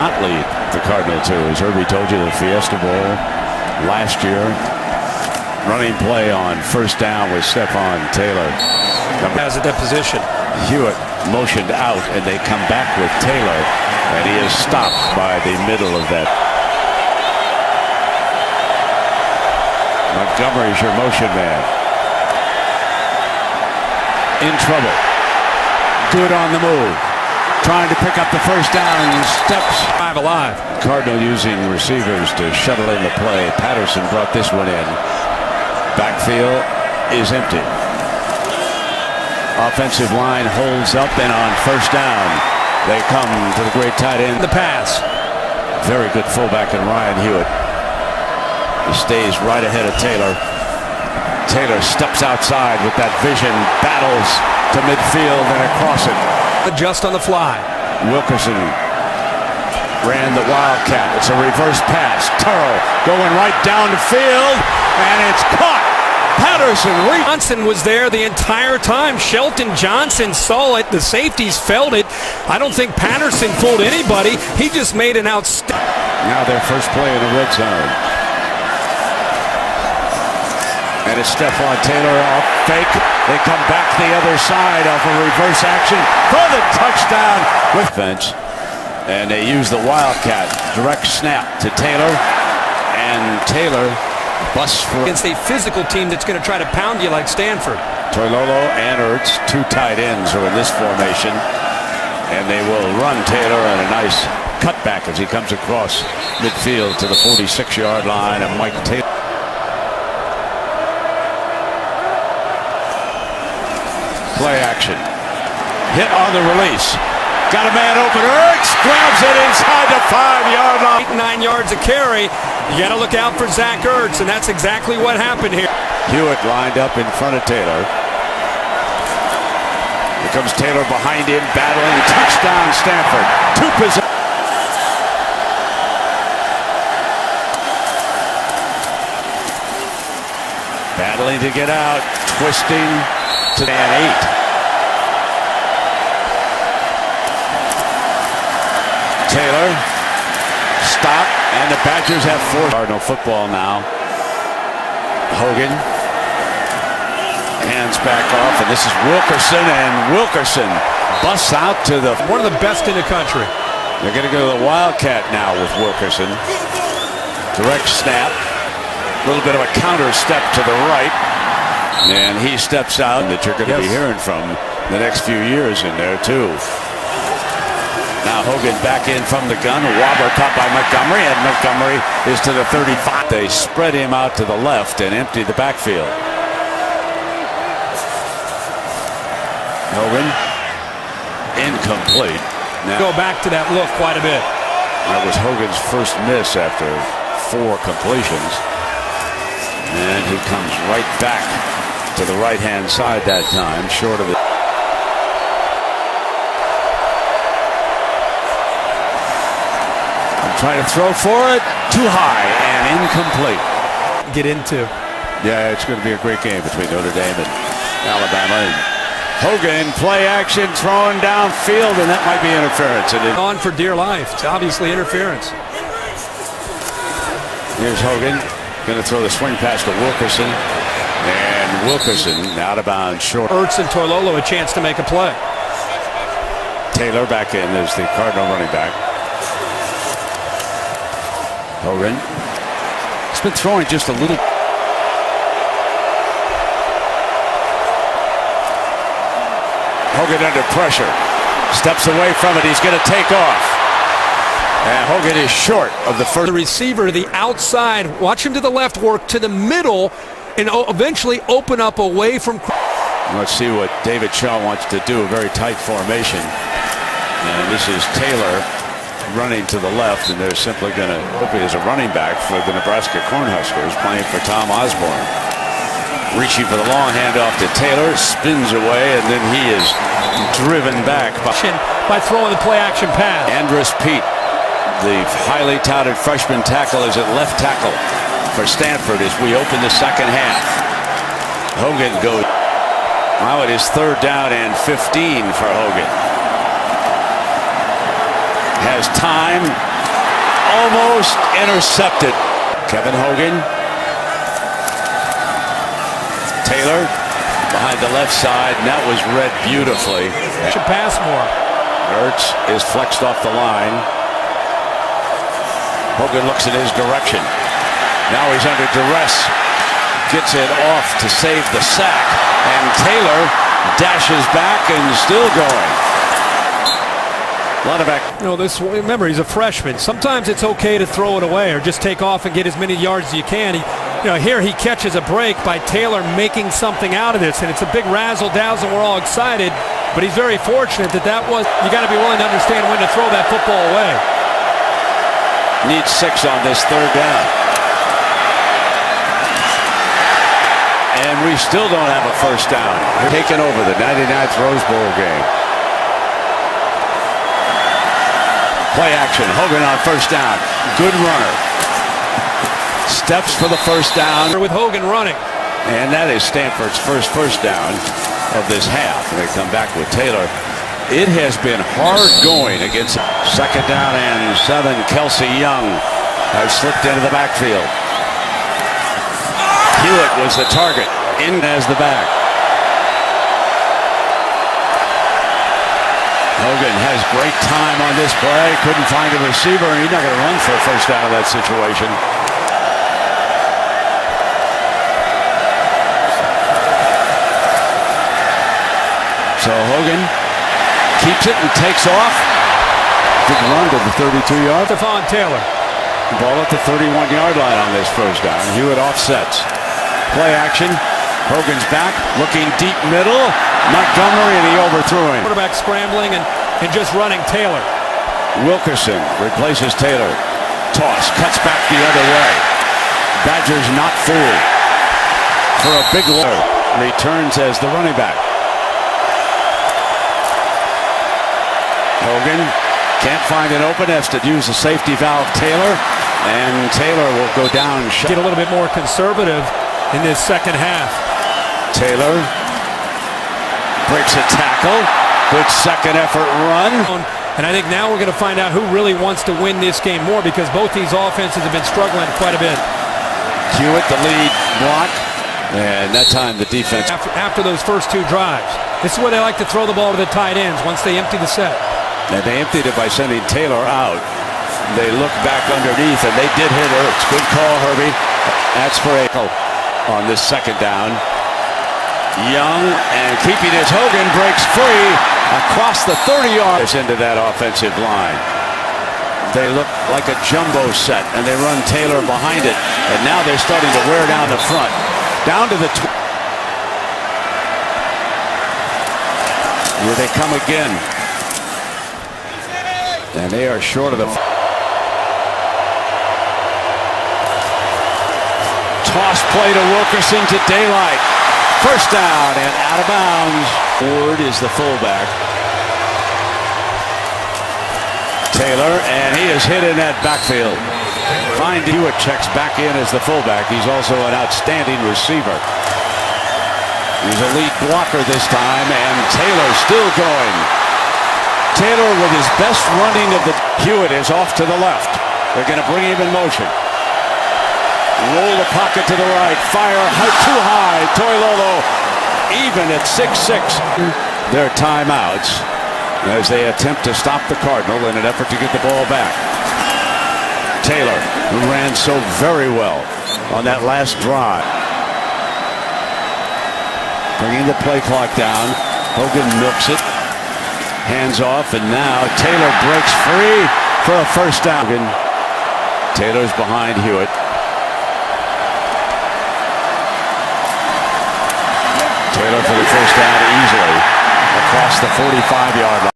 not lead the Cardinal too. As Herbie told you, the Fiesta Bowl last year. Running play on first down with Stephon Taylor. Has a deposition. Hewitt motioned out, and they come back with Taylor, and he is stopped by the middle of that. Montgomery's your motion man. In trouble. Good on the move. Trying to pick up the first down and steps. 5 alive. Cardinal using receivers to shuttle in the play. Patterson brought this one in. Backfield is empty. Offensive line holds up, and on first down, they come to the great tight end. The pass. Very good fullback in Ryan Hewitt. He stays right ahead of Taylor. Taylor steps outside with that vision, battles to midfield and across it. Adjust on the fly. Wilkerson ran the Wildcat. It's a reverse pass. Turl going right down the field, and it's caught. Patterson. Johnson was there the entire time. Shelton Johnson saw it. The safeties felt it. I don't think Patterson fooled anybody. He just made an outstanding. Now their first play in the red zone. And it's Stephon Taylor off fake. They come back the other side off a reverse action for the touchdown with bench. And they use the Wildcat. Direct snap to Taylor. And Taylor busts for against a physical team that's going to try to pound you like Stanford. Toilolo and Ertz, two tight ends, are in this formation. And they will run Taylor on a nice cutback as he comes across midfield to the 46-yard line. And Mike Taylor. Play action. Hit on the release. Got a man open. Ertz grabs it inside the 5-yard line. 8-9 yards a carry. You got to look out for Zach Ertz, and that's exactly what happened here. Hewitt lined up in front of Taylor. Here comes Taylor behind him, battling. Touchdown, Stanford. Two possessions. Battling to get out, twisting to an 8. Taylor, stop, and the Badgers have 4. Cardinal football now. Hogan, hands back off, and this is Wilkerson, and Wilkerson busts out to the... One of the best in the country. They're going to go to the Wildcat now with Wilkerson. Direct snap. A little bit of a counter step to the right. And he steps out that you're going to be hearing from the next few years in there, too. Now Hogan back in from the gun. Wobbler caught by Montgomery, and Montgomery is to the 35. They spread him out to the left and empty the backfield. Hogan, incomplete. Now, go back to that look quite a bit. That was Hogan's first miss after 4 completions. And he comes right back to the right-hand side that time, short of it. Trying to throw for it, too high and incomplete. Get into. Yeah, it's going to be a great game between Notre Dame and Alabama. And Hogan, play action, throwing downfield, and that might be interference. And on for dear life. It's obviously interference. Here's Hogan, going to throw the swing pass to Wilkerson. And Wilkerson out of bounds, short. Ertz and Toilolo a chance to make a play. Taylor back in. There's the Cardinal running back. Hogan. He's been throwing just a little. Hogan under pressure. Steps away from it. He's going to take off. And Hogan is short of the first. The receiver to the outside. Watch him to the left, work to the middle, and eventually open up away from. Let's see what David Shaw wants to do. A very tight formation. And this is Taylor running to the left, and they're simply going to hope he is a running back for the Nebraska Cornhuskers, playing for Tom Osborne. Reaching for the long handoff to Taylor, spins away, and then he is driven back by throwing the play-action pass. Andrus Peat, the highly touted freshman tackle, is at left tackle for Stanford as we open the second half. Hogan goes. Now it is 3rd down and 15 for Hogan. Has time, almost intercepted. Kevin Hogan. Taylor behind the left side, and that was read beautifully. Should pass more. Ertz is flexed off the line. Hogan looks in his direction. Now he's under duress. Gets it off to save the sack. And Taylor dashes back and still going. A lot of remember, he's a freshman. Sometimes it's okay to throw it away or just take off and get as many yards as you can. Here he catches a break by Taylor making something out of this, and it's a big razzle-dazzle. We're all excited, but he's very fortunate that was. You got to be willing to understand when to throw that football away. Needs 6 on this third down. And we still don't have a first down. Taking over the 99th Rose Bowl game. Play action. Hogan on first down. Good runner. Steps for the first down. With Hogan running. And that is Stanford's first down of this half. And they come back with Taylor. It has been hard going against second down and 7. Kelsey Young has slipped into the backfield. Hewitt was the target. In as the back. Hogan has great time on this play. Couldn't find a receiver, and he's not going to run for a first down in that situation. So Hogan keeps it and takes off. Big run to the 32-yard. Stephon Taylor. Ball at the 31-yard line on this first down. Hewitt offsets. Play action. Hogan's back, looking deep middle. Montgomery, and he overthrew him. Quarterback scrambling and just running Taylor. Wilkerson replaces Taylor. Toss, cuts back the other way. Badgers not fooled. For a big load. Returns as the running back. Hogan can't find an open. Has to use the safety valve Taylor. And Taylor will go down. Get a little bit more conservative in this second half. Taylor breaks a tackle. Good second effort run. And I think now we're going to find out who really wants to win this game more, because both these offenses have been struggling quite a bit. Hewitt the lead block. And that time the defense. After those first 2 drives. This is where they like to throw the ball to the tight ends once they empty the set. And they emptied it by sending Taylor out. They look back underneath, and they did hit Ertz. Good call, Herbie. That's for on this second down. Young, and keeping his Hogan breaks free across the 30 yards into that offensive line. They look like a jumbo set, and they run Taylor behind it. And now they're starting to wear down the front. Down to the here they come again. And they are short of the toss play to Wilkerson to daylight. First down and out of bounds. Ward is the fullback. Taylor, and he is hit in that backfield. Fine. Hewitt checks back in as the fullback. He's also an outstanding receiver. He's a lead blocker this time, and Taylor still going. Taylor with his best running of the. Hewitt is off to the left. They're going to bring him in motion. Roll the pocket to the right. Fire too high. Toilolo even at 6'6". Their timeouts as they attempt to stop the Cardinal in an effort to get the ball back. Taylor, who ran so very well on that last drive. Bringing the play clock down. Hogan milks it. Hands off, and now Taylor breaks free for a first down. Taylor's behind Hewitt. Taylor for the first down easily across the 45-yard line.